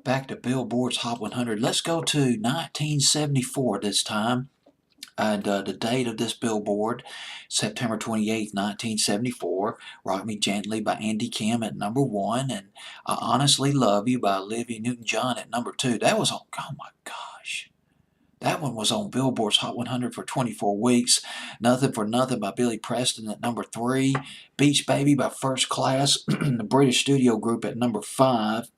Back to Billboard's Hot 100. Let's go to 1974 this time. And the date of this Billboard, September 28th, 1974. Rock Me Gently by Andy Kim at number 1. And I Honestly Love You by Olivia Newton-John at number 2. That was on, oh my gosh. That one was on Billboard's Hot 100 for 24 weeks. Nothing for Nothing by Billy Preston at number 3. Beach Baby by First Class, the British studio group, at number 5.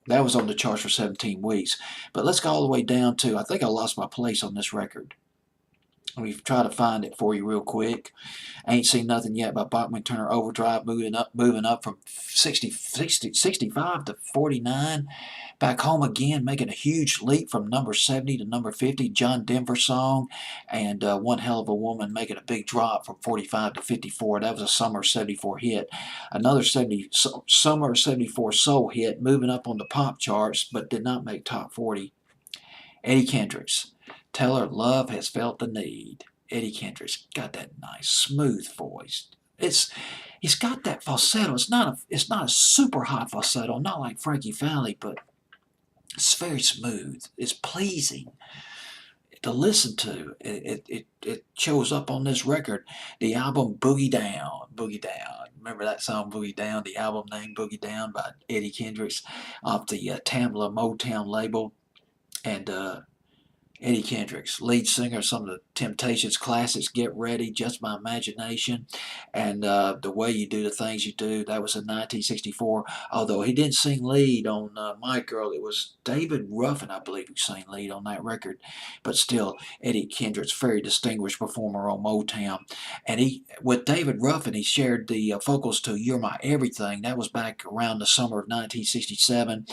That was on the charts for 17 weeks. But let's go all the way down to, I think I lost my place on this record. Let me try to find it for you real quick. Ain't Seen Nothing Yet by Bachman Turner Overdrive, moving up from 65 to 49. Back Home Again, making a huge leap from number 70 to number 50. John Denver song. And One Hell of a Woman, making a big drop from 45 to 54. That was a summer 74 hit. Another summer 74 soul hit, moving up on the pop charts, but did not make top 40. Eddie Kendricks, Tell Her Love Has Felt the Need. Eddie Kendricks got that nice, smooth voice. He's got that falsetto. It's not a super high falsetto, not like Frankie Valli, but it's very smooth. It's pleasing to listen to. It shows up on this record. The album Boogie Down. Boogie Down. Remember that song Boogie Down? The album name Boogie Down by Eddie Kendricks off the Tamla Motown label. And Eddie Kendricks, lead singer of some of the Temptations classics, Get Ready, Just My Imagination, and The Way You Do the Things You Do. That was in 1964, although he didn't sing lead on My Girl. It was David Ruffin, I believe, who sang lead on that record. But still, Eddie Kendricks, very distinguished performer on Motown. And with David Ruffin, he shared the vocals to You're My Everything. That was back around the summer of 1967,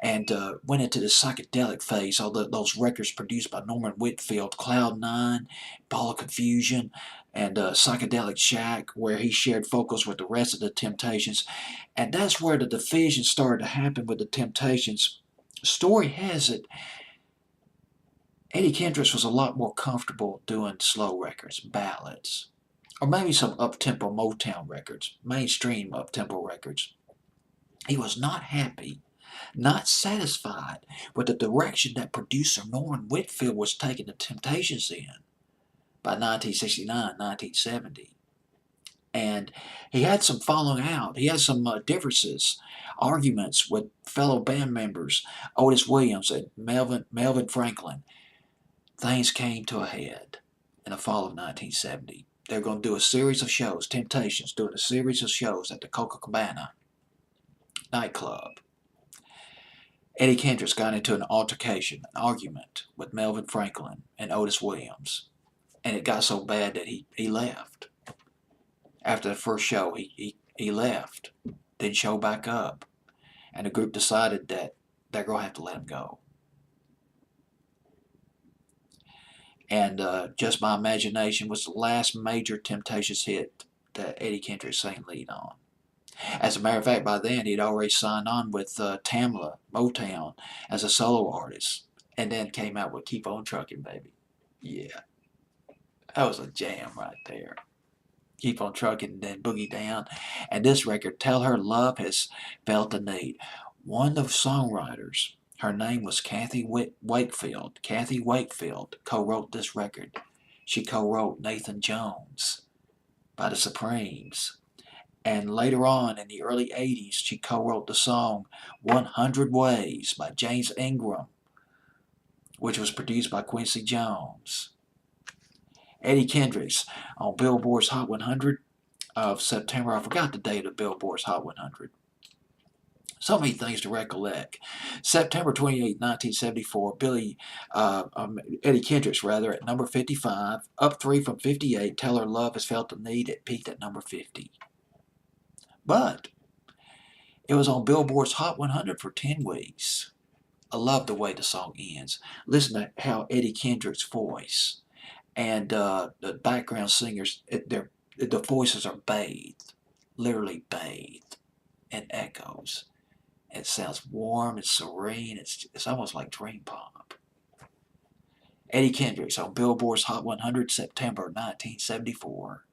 and went into the psychedelic phase. All those records produced by Norman Whitfield, Cloud Nine, Ball of Confusion, and Psychedelic Shack, where he shared vocals with the rest of the Temptations. And that's where the division started to happen with the Temptations. Story has it, Eddie Kendricks was a lot more comfortable doing slow records, ballads, or maybe some up-tempo Motown records, mainstream up-tempo records. He was not happy, not satisfied with the direction that producer Norman Whitfield was taking the Temptations in by 1969, 1970. And he had some falling out. He had some differences, arguments with fellow band members, Otis Williams and Melvin Franklin. Things came to a head in the fall of 1970. They're going to do a series of shows, Temptations doing a series of shows at the Copacabana nightclub. Eddie Kendricks got into an altercation, an argument with Melvin Franklin and Otis Williams, and it got so bad that he left. After the first show, he left, didn't show back up, and the group decided that they're going to have to let him go. And Just My Imagination was the last major Temptations hit that Eddie Kendricks sang lead on. As a matter of fact, by then he'd already signed on with Tamla Motown as a solo artist, and then came out with Keep On Truckin', Baby. Yeah, that was a jam right there. Keep On Truckin', and then Boogie Down. And this record, Tell Her Love Has Felt the Need. One of the songwriters, her name was Kathy Wakefield. Kathy Wakefield co-wrote this record. She co-wrote Nathan Jones by the Supremes. And later on, in the early 80s, she co-wrote the song 100 Ways by James Ingram, which was produced by Quincy Jones. Eddie Kendricks on Billboard's Hot 100 of September. I forgot the date of Billboard's Hot 100. So many things to recollect. September 28, 1974, Eddie Kendricks, at number 55, up 3 from 58, Tell Her Love Has Felt the Need, it peaked at number 50. But it was on Billboard's Hot 100 for 10 weeks. I love the way the song ends. Listen to how Eddie Kendricks' voice and the background singers, the voices are bathed, literally bathed in echoes. It sounds warm and serene. It's almost like dream pop. Eddie Kendricks on Billboard's Hot 100, September 1974.